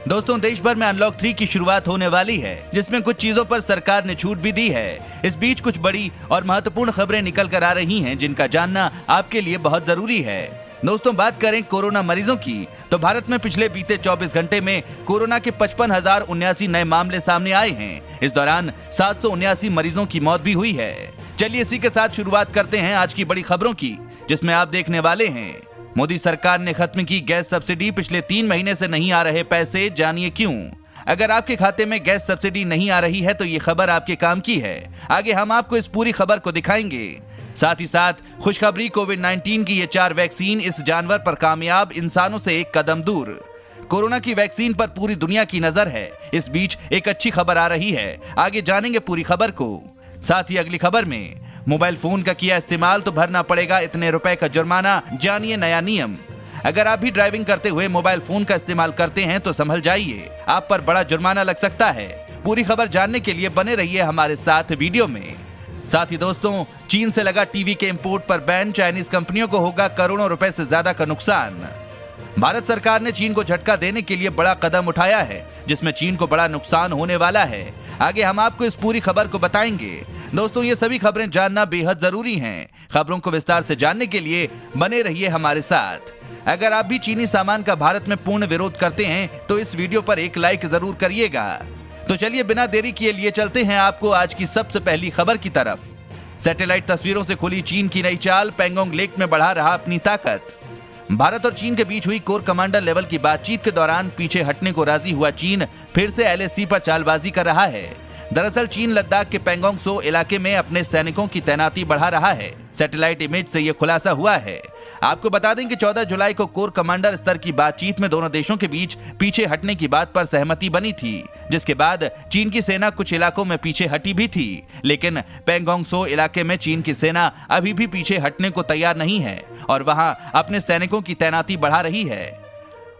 दोस्तों, देश भर में अनलॉक 3 की शुरुआत होने वाली है, जिसमें कुछ चीजों पर सरकार ने छूट भी दी है। इस बीच कुछ बड़ी और महत्वपूर्ण खबरें निकल कर आ रही हैं, जिनका जानना आपके लिए बहुत जरूरी है। दोस्तों, बात करें कोरोना मरीजों की, तो भारत में पिछले बीते 24 घंटे में कोरोना के 55,079 नए मामले सामने आए हैं। इस दौरान 779 मरीजों की मौत भी हुई है। चलिए इसी के साथ शुरुआत करते हैं आज की बड़ी खबरों की, जिसमें आप देखने वाले हैं मोदी सरकार ने खत्म की गैस सब्सिडी, पिछले 3 महीने से नहीं आ रहे पैसे, जानिए क्यों। अगर आपके खाते में गैस सब्सिडी नहीं आ रही है तो ये खबर आपके काम की है। आगे हम आपको इस पूरी खबर को दिखाएंगे। साथ ही साथ खुशखबरी, कोविड-19 की ये 4 वैक्सीन इस जानवर पर कामयाब, इंसानों से एक कदम दूर। कोरोना की वैक्सीन पर पूरी दुनिया की नजर है। इस बीच एक अच्छी खबर आ रही है, आगे जानेंगे पूरी खबर को। साथ ही अगली खबर में मोबाइल फोन का किया इस्तेमाल तो भरना पड़ेगा इतने रुपए का जुर्माना, जानिए नया नियम। अगर आप भी ड्राइविंग करते हुए मोबाइल फोन का इस्तेमाल करते हैं तो संभल जाइए, आप पर बड़ा जुर्माना लग सकता है। पूरी खबर जानने के लिए बने रहिए हमारे साथ वीडियो में। साथ ही दोस्तों, चीन से लगा टीवी के इंपोर्ट पर बैन, चाइनीज कंपनियों को होगा करोड़ों रुपए से ज्यादा का नुकसान। भारत सरकार ने चीन को झटका देने के लिए बड़ा कदम उठाया है, जिसमें चीन को बड़ा नुकसान होने वाला है। आगे हम आपको इस पूरी खबर को बताएंगे। दोस्तों, ये सभी खबरें जानना बेहद जरूरी हैं। खबरों को विस्तार से जानने के लिए बने रहिए हमारे साथ। अगर आप भी चीनी सामान का भारत में पूर्ण विरोध करते हैं तो इस वीडियो पर एक लाइक जरूर करिएगा। तो चलिए बिना देरी किए लिए चलते हैं आपको आज की सबसे पहली खबर की तरफ। सैटेलाइट तस्वीरों से खुली चीन की नई चाल, पैंगोंग लेक में बढ़ा रहा अपनी ताकत। भारत और चीन के बीच हुई कोर कमांडर लेवल की बातचीत के दौरान पीछे हटने को राजी हुआ चीन फिर से LAC पर चालबाजी कर रहा है। दरअसल चीन लद्दाख के पैंगोंग त्सो इलाके में अपने सैनिकों की तैनाती बढ़ा रहा है। सैटेलाइट इमेज से यह खुलासा हुआ है। आपको बता दें कि 14 जुलाई को कोर कमांडर स्तर की बातचीत में दोनों देशों के बीच पीछे हटने की बात पर सहमति बनी थी, जिसके बाद चीन की सेना कुछ इलाकों में पीछे हटी भी थी। लेकिन पैंगोंग त्सो इलाके में चीन की सेना अभी भी पीछे हटने को तैयार नहीं है और वहां अपने सैनिकों की तैनाती बढ़ा रही है।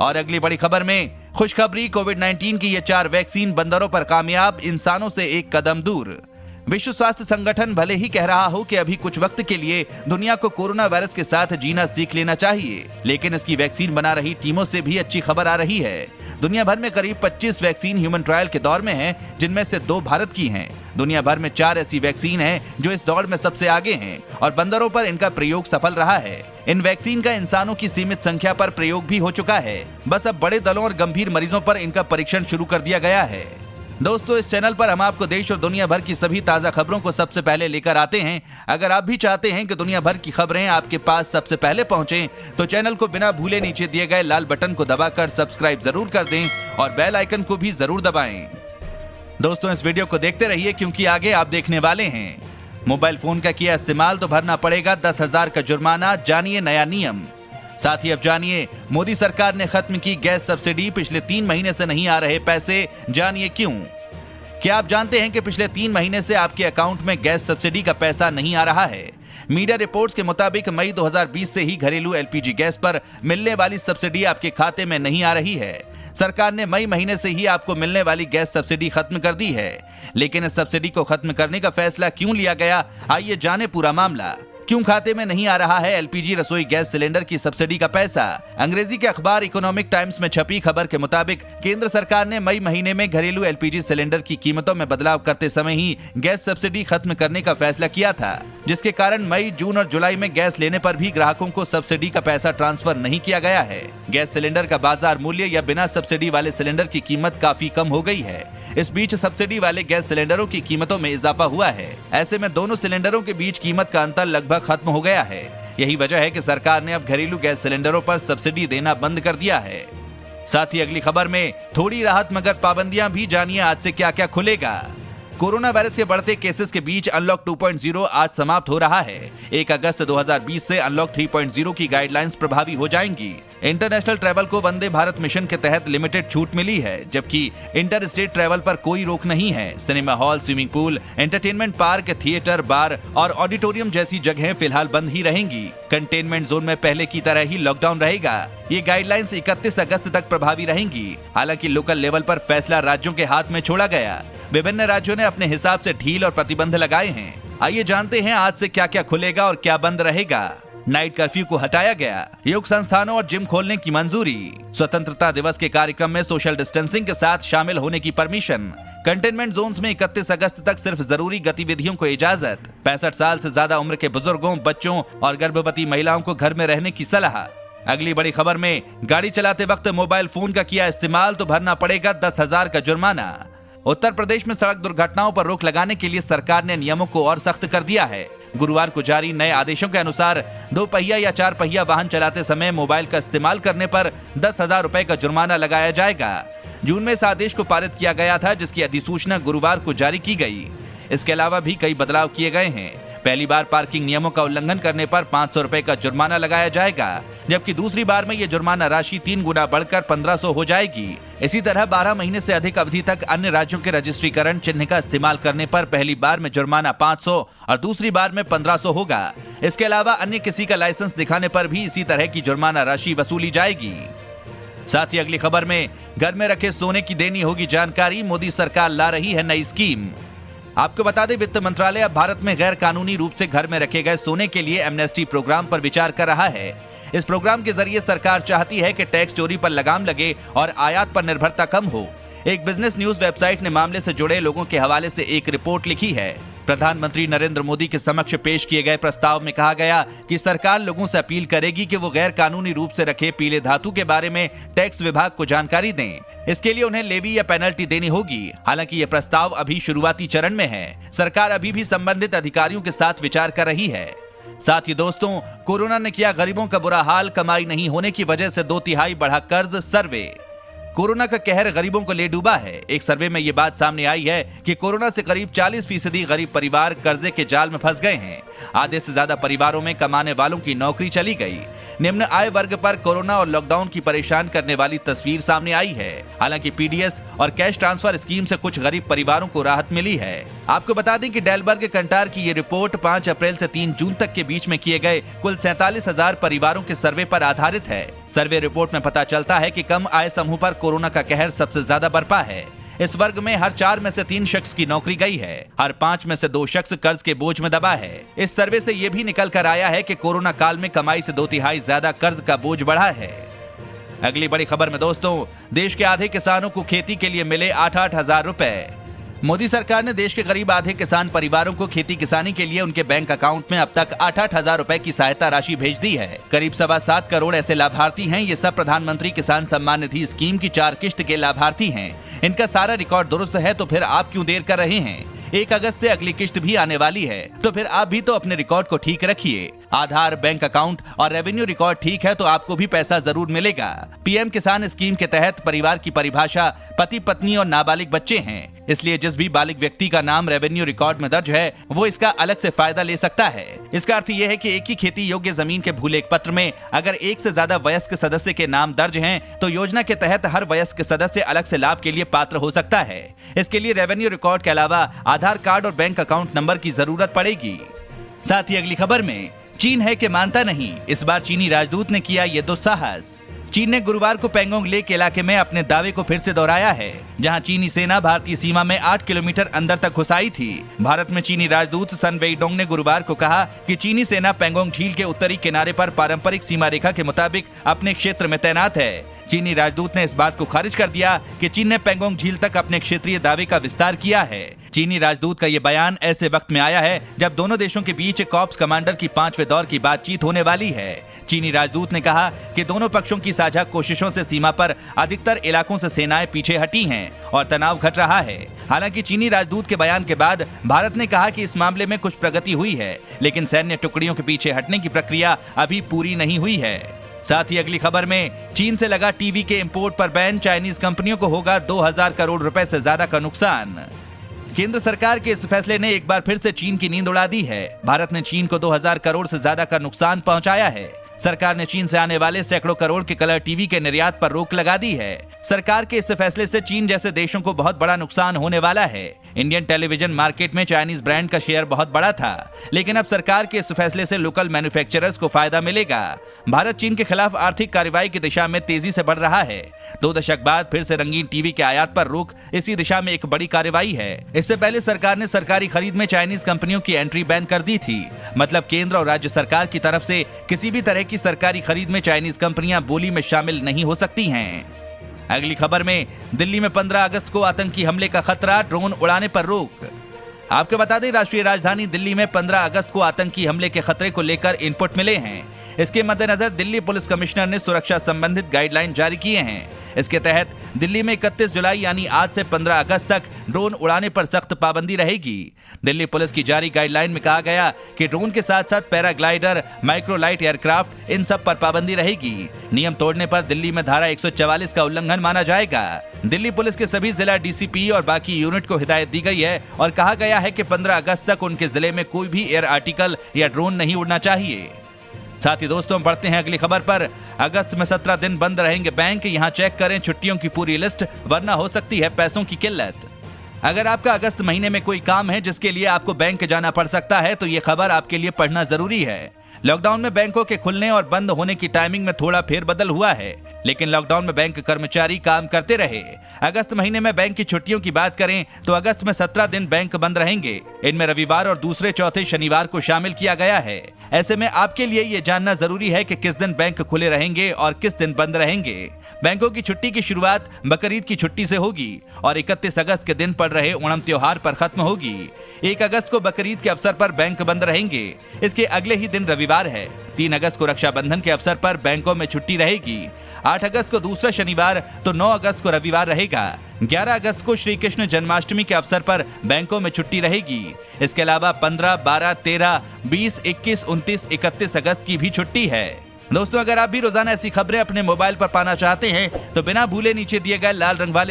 और अगली बड़ी खबर में खुशखबरी, कोविड-19 की ये 4 वैक्सीन बंदरों पर कामयाब, इंसानों से एक कदम दूर। विश्व स्वास्थ्य संगठन भले ही कह रहा हो कि अभी कुछ वक्त के लिए दुनिया को कोरोना वायरस के साथ जीना सीख लेना चाहिए, लेकिन इसकी वैक्सीन बना रही टीमों से भी अच्छी खबर आ रही है। दुनिया भर में करीब 25 वैक्सीन ह्यूमन ट्रायल के दौर में हैं, जिनमें से 2 भारत की हैं। दुनिया भर में 4 ऐसी वैक्सीन हैं जो इस दौड़ में सबसे आगे हैं और बंदरों पर इनका प्रयोग सफल रहा है। इन वैक्सीन का इंसानों की सीमित संख्या पर प्रयोग भी हो चुका है। बस अब बड़े दलों और गंभीर मरीजों पर इनका परीक्षण शुरू कर दिया गया है। दोस्तों, इस चैनल पर हम आपको देश और दुनिया भर की सभी ताजा खबरों को सबसे पहले लेकर आते हैं। अगर आप भी चाहते हैं कि दुनिया भर की खबरें आपके पास सबसे पहले पहुंचें, तो चैनल को बिना भूले नीचे दिए गए लाल बटन को दबाकर सब्सक्राइब जरूर कर दें और बेल आइकन को भी जरूर दबाएं। दोस्तों, इस वीडियो को देखते रहिए क्योंकि आगे आप देखने वाले हैं मोबाइल फोन का किया इस्तेमाल तो भरना पड़ेगा 10,000 का जुर्माना, जानिए नया नियम। साथ ही अब जानिए मोदी सरकार ने खत्म की गैस सब्सिडी, पिछले 3 महीने से नहीं आ रहे पैसे, जानिए क्यों। क्या आप जानते हैं कि पिछले 3 महीने से आपके अकाउंट में गैस सब्सिडी का पैसा नहीं आ रहा है। मीडिया रिपोर्ट्स के मुताबिक मई 2020 से ही घरेलू LPG गैस पर मिलने वाली सब्सिडी आपके खाते में नहीं आ रही है। सरकार ने मई महीने से ही आपको मिलने वाली गैस सब्सिडी खत्म कर दी है। लेकिन इस सब्सिडी को खत्म करने का फैसला क्यों लिया गया, आइए जाने पूरा मामला। क्यों खाते में नहीं आ रहा है LPG रसोई गैस सिलेंडर की सब्सिडी का पैसा। अंग्रेजी के अखबार इकोनॉमिक टाइम्स में छपी खबर के मुताबिक केंद्र सरकार ने मई महीने में घरेलू LPG सिलेंडर की कीमतों में बदलाव करते समय ही गैस सब्सिडी खत्म करने का फैसला किया था, जिसके कारण मई, जून और जुलाई में गैस लेने पर भी ग्राहकों को सब्सिडी का पैसा ट्रांसफर नहीं किया गया है। गैस सिलेंडर का बाजार मूल्य या बिना सब्सिडी वाले सिलेंडर की कीमत काफी कम हो गई है। इस बीच सब्सिडी वाले गैस सिलेंडरों की कीमतों में इजाफा हुआ है। ऐसे में दोनों सिलेंडरों के बीच कीमत का अंतर लगभग खत्म हो गया है। यही वजह है कि सरकार ने अब घरेलू गैस सिलेंडरों पर सब्सिडी देना बंद कर दिया है। साथ ही अगली खबर में थोड़ी राहत मगर पाबंदियां भी, जानिए आज से क्या क्या खुलेगा। कोरोना वायरस के बढ़ते केसेस के बीच अनलॉक 2.0 आज समाप्त हो रहा है। 1 अगस्त 2020 से अनलॉक 3.0 की गाइडलाइंस प्रभावी हो जाएंगी। इंटरनेशनल ट्रैवल को वंदे भारत मिशन के तहत लिमिटेड छूट मिली है, जबकि इंटर स्टेट ट्रैवल पर कोई रोक नहीं है। Cinema hall, swimming pool, entertainment park, theatre, bar और ऑडिटोरियम जैसी जगहें फिलहाल बंद ही रहेंगी। कंटेनमेंट जोन में पहले की तरह ही लॉकडाउन रहेगा। ये गाइडलाइंस 31 अगस्त तक प्रभावी रहेंगी। हालांकि लोकल लेवल पर फैसला राज्यों के हाथ में छोड़ा गया। विभिन्न राज्यों ने अपने हिसाब से ढील और प्रतिबंध लगाए हैं। आइए जानते हैं आज से क्या क्या खुलेगा और क्या बंद रहेगा। नाइट कर्फ्यू को हटाया गया, योग संस्थानों और जिम खोलने की मंजूरी, स्वतंत्रता दिवस के कार्यक्रम में सोशल डिस्टेंसिंग के साथ शामिल होने की परमिशन, कंटेनमेंट जोन्स में 31 अगस्त तक सिर्फ जरूरी गतिविधियों को इजाजत, 65 साल से ज्यादा उम्र के बुजुर्गों, बच्चों और गर्भवती महिलाओं को घर में रहने की सलाह। अगली बड़ी खबर में, गाड़ी चलाते वक्त मोबाइल फोन का किया इस्तेमाल तो भरना पड़ेगा 10,000 का जुर्माना। उत्तर प्रदेश में सड़क दुर्घटनाओं पर रोक लगाने के लिए सरकार ने नियमों को और सख्त कर दिया है। गुरुवार को जारी नए आदेशों के अनुसार 2 पहिया या 4 पहिया वाहन चलाते समय मोबाइल का इस्तेमाल करने पर 10,000 रुपए का जुर्माना लगाया जाएगा। जून में इस आदेश को पारित किया गया था, जिसकी अधिसूचना गुरुवार को जारी की गई। इसके अलावा भी कई बदलाव किए गए हैं। पहली बार पार्किंग नियमों का उल्लंघन करने पर 500 रुपए का जुर्माना लगाया जाएगा, जबकि दूसरी बार में ये जुर्माना राशि 3 गुना बढ़कर 1500 हो जाएगी। इसी तरह 12 महीने से अधिक अवधि तक अन्य राज्यों के रजिस्ट्रीकरण चिन्ह का इस्तेमाल करने पर पहली बार में जुर्माना 500 और दूसरी बार में 1500 होगा। इसके अलावा अन्य किसी का लाइसेंस दिखाने पर भी इसी तरह की जुर्माना राशि वसूली जाएगी। साथ ही अगली खबर में, घर में रखे सोने की देनी होगी जानकारी, मोदी सरकार ला रही है नई स्कीम। आपको बता दें, वित्त मंत्रालय अब भारत में गैर कानूनी रूप से घर में रखे गए सोने के लिए एमनेस्टी प्रोग्राम पर विचार कर रहा है। इस प्रोग्राम के जरिए सरकार चाहती है कि टैक्स चोरी पर लगाम लगे और आयात पर निर्भरता कम हो। एक बिजनेस न्यूज वेबसाइट ने मामले से जुड़े लोगों के हवाले से एक रिपोर्ट लिखी है। प्रधानमंत्री नरेंद्र मोदी के समक्ष पेश किए गए प्रस्ताव में कहा गया कि सरकार लोगों से अपील करेगी कि वो गैर कानूनी रूप से रखे पीले धातु के बारे में टैक्स विभाग को जानकारी दें। इसके लिए उन्हें लेवी या पेनल्टी देनी होगी। हालांकि ये प्रस्ताव अभी शुरुआती चरण में है। सरकार अभी भी संबंधित अधिकारियों के साथ विचार कर रही है। साथ ही दोस्तों, कोरोना ने किया गरीबों का बुरा हाल, कमाई नहीं होने की वजह से 2/3 बढ़ा कर्ज। सर्वे, कोरोना का कहर गरीबों को ले डूबा है। एक सर्वे में ये बात सामने आई है कि कोरोना से करीब 40% गरीब परिवार कर्जे के जाल में फंस गए हैं। आधे से ज्यादा परिवारों में कमाने वालों की नौकरी चली गई। निम्न आय वर्ग पर कोरोना और लॉकडाउन की परेशान करने वाली तस्वीर सामने आई है। हालांकि पीडीएस और कैश ट्रांसफर स्कीम से कुछ गरीब परिवारों को राहत मिली है। आपको बता दें कि डेलबर्ग कंटार की ये रिपोर्ट 5 अप्रैल से 3 जून तक के बीच में किए गए कुल 47,000 परिवारों के सर्वे पर आधारित है। सर्वे रिपोर्ट में पता चलता है कि कम आय समूह पर कोरोना का कहर सबसे ज्यादा बरपा है। इस वर्ग में हर 4 में से 3 शख्स की नौकरी गई है। हर 5 में से 2 शख्स कर्ज के बोझ में दबा है। इस सर्वे से ये भी निकल कर आया है कि कोरोना काल में कमाई से 2/3 ज्यादा कर्ज का बोझ बढ़ा है। अगली बड़ी खबर में दोस्तों, देश के आधे किसानों को खेती के लिए मिले 8-8 हजार रुपए। मोदी सरकार ने देश के करीब आधे किसान परिवारों को खेती किसानी के लिए उनके बैंक अकाउंट में अब तक 8-8 हजार रुपए की सहायता राशि भेज दी है। करीब 7.25 करोड़ ऐसे लाभार्थी हैं। ये सब प्रधानमंत्री किसान सम्मान निधि स्कीम की 4 किश्त के लाभार्थी हैं। इनका सारा रिकॉर्ड दुरुस्त है, तो फिर आप क्यों देर कर रहे हैं? 1 अगस्त से अगली किश्त भी आने वाली है, तो फिर आप भी तो अपने रिकॉर्ड को ठीक रखिए। आधार, बैंक अकाउंट और रेवेन्यू रिकॉर्ड ठीक है तो आपको भी पैसा जरूर मिलेगा। पीएम किसान स्कीम के तहत परिवार की परिभाषा पति, पत्नी और नाबालिग बच्चे हैं। इसलिए जिस भी बालिग व्यक्ति का नाम रेवेन्यू रिकॉर्ड में दर्ज है, वो इसका अलग से फायदा ले सकता है। इसका अर्थ यह है कि एक ही खेती योग्य जमीन के भूलेख पत्र में अगर 1 से ज्यादा वयस्क सदस्य के नाम दर्ज हैं, तो योजना के तहत हर वयस्क सदस्य अलग से लाभ के लिए पात्र हो सकता है। इसके लिए रेवेन्यू रिकॉर्ड के अलावा आधार कार्ड और बैंक अकाउंट नंबर की जरूरत पड़ेगी। साथ ही अगली खबर में, चीन है कि मानता नहीं, इस बार चीनी राजदूत ने किया ये दुस्साहस। चीन ने गुरुवार को पेंगोंग लेक इलाके में अपने दावे को फिर से दोहराया है, जहां चीनी सेना भारतीय सीमा में 8 किलोमीटर अंदर तक घुस आई थी। भारत में चीनी राजदूत सन वेइडोंग ने गुरुवार को कहा कि चीनी सेना पेंगोंग झील के उत्तरी किनारे पर पारंपरिक सीमा रेखा के मुताबिक अपने क्षेत्र में तैनात है। चीनी राजदूत ने इस बात को खारिज कर दिया कि चीन ने पेंगोंग झील तक अपने क्षेत्रीय दावे का विस्तार किया है। चीनी राजदूत का ये बयान ऐसे वक्त में आया है जब दोनों देशों के बीच कॉर्प्स कमांडर की 5वें दौर की बातचीत होने वाली है। चीनी राजदूत ने कहा कि दोनों पक्षों की साझा कोशिशों से सीमा पर अधिकतर इलाकों से सेनाएं पीछे हटी हैं और तनाव घट रहा है। हालांकि चीनी राजदूत के बयान के बाद भारत ने कहा कि इस मामले में कुछ प्रगति हुई है, लेकिन सैन्य टुकड़ियों के पीछे हटने की प्रक्रिया अभी पूरी नहीं हुई है। साथ ही अगली खबर में, चीन से लगा टीवी के इंपोर्ट पर बैन, चाइनीज कंपनियों को होगा 2000 करोड़ रुपए से ज्यादा का नुकसान। केंद्र सरकार के इस फैसले ने एक बार फिर से चीन की नींद उड़ा दी है। भारत ने चीन को 2000 करोड़ से ज्यादा का नुकसान पहुंचाया है। सरकार ने चीन से आने वाले सैकड़ों करोड़ के कलर टीवी के निर्यात पर रोक लगा दी है। सरकार के इस फैसले से चीन जैसे देशों को बहुत बड़ा नुकसान होने वाला है। इंडियन टेलीविजन मार्केट में चाइनीज ब्रांड का शेयर बहुत बड़ा था, लेकिन अब सरकार के इस फैसले से लोकल मैन्युफैक्चरर्स को फायदा मिलेगा। भारत चीन के खिलाफ आर्थिक कार्रवाई की दिशा में तेजी से बढ़ रहा है। 2 दशक बाद फिर से रंगीन टीवी के आयात पर रोक इसी दिशा में एक बड़ी कार्रवाई है। इससे पहले सरकार ने सरकारी खरीद में चाइनीज कंपनियों की एंट्री बैन कर दी थी। मतलब केंद्र और राज्य सरकार की तरफ से किसी भी तरह की सरकारी खरीद में चाइनीज कंपनियां बोली में शामिल नहीं हो सकती हैं। अगली खबर में दिल्ली में 15 अगस्त को आतंकी हमले का खतरा, ड्रोन उड़ाने पर रोक। आपको बता दें, राष्ट्रीय राजधानी दिल्ली में 15 अगस्त को आतंकी हमले के खतरे को लेकर इनपुट मिले हैं। इसके मद्देनजर दिल्ली पुलिस कमिश्नर ने सुरक्षा संबंधित गाइडलाइन जारी किए हैं। इसके तहत दिल्ली में 31 जुलाई यानी आज से 15 अगस्त तक ड्रोन उड़ाने पर सख्त पाबंदी रहेगी। दिल्ली पुलिस की जारी गाइडलाइन में कहा गया कि ड्रोन के साथ साथ पैराग्लाइडर, माइक्रोलाइट एयरक्राफ्ट, इन सब पर पाबंदी रहेगी। नियम तोड़ने पर दिल्ली में धारा 144 का उल्लंघन माना जाएगा। दिल्ली पुलिस के सभी जिला डीसीपी और बाकी यूनिट को हिदायत दी गई है और कहा गया है कि 15 अगस्त तक उनके जिले में कोई भी एयर आर्टिकल या ड्रोन नहीं उड़ना चाहिए। साथ ही दोस्तों, बढ़ते हैं अगली खबर पर। अगस्त में 17 दिन बंद रहेंगे बैंक, यहां चेक करें छुट्टियों की पूरी लिस्ट, वरना हो सकती है पैसों की किल्लत। अगर आपका अगस्त महीने में कोई काम है जिसके लिए आपको बैंक जाना पड़ सकता है, तो ये खबर आपके लिए पढ़ना जरूरी है। लॉकडाउन में बैंकों के खुलने और बंद होने की टाइमिंग में थोड़ा फेरबदल हुआ है, लेकिन लॉकडाउन में बैंक कर्मचारी काम करते रहे। अगस्त महीने में बैंक की छुट्टियों की बात करें तो अगस्त में 17 दिन बैंक बंद रहेंगे। इनमें रविवार और दूसरे चौथे शनिवार को शामिल किया गया है। ऐसे में आपके लिए ये जानना जरूरी है कि किस दिन बैंक खुले रहेंगे और किस दिन बंद रहेंगे। बैंकों की छुट्टी की शुरुआत बकरीद की छुट्टी से होगी और 31 अगस्त के दिन पड़ रहे ओणम त्योहार पर खत्म होगी। 1 अगस्त को बकरीद के अवसर पर बैंक बंद रहेंगे। इसके अगले ही दिन रविवार है। 3 अगस्त को रक्षाबंधन के अवसर पर बैंकों में छुट्टी रहेगी। 8 अगस्त को दूसरा शनिवार तो 9 अगस्त को रविवार रहेगा। 11 अगस्त को श्री कृष्ण जन्माष्टमी के अवसर पर बैंकों में छुट्टी रहेगी। इसके अलावा 15, 12, 13, 20, 21, 29, 31 अगस्त की भी छुट्टी है। दोस्तों, अगर आप भी रोजाना ऐसी खबरें अपने मोबाइल पर पाना चाहते हैं तो बिना भूले नीचे दिए गए लाल रंग वाले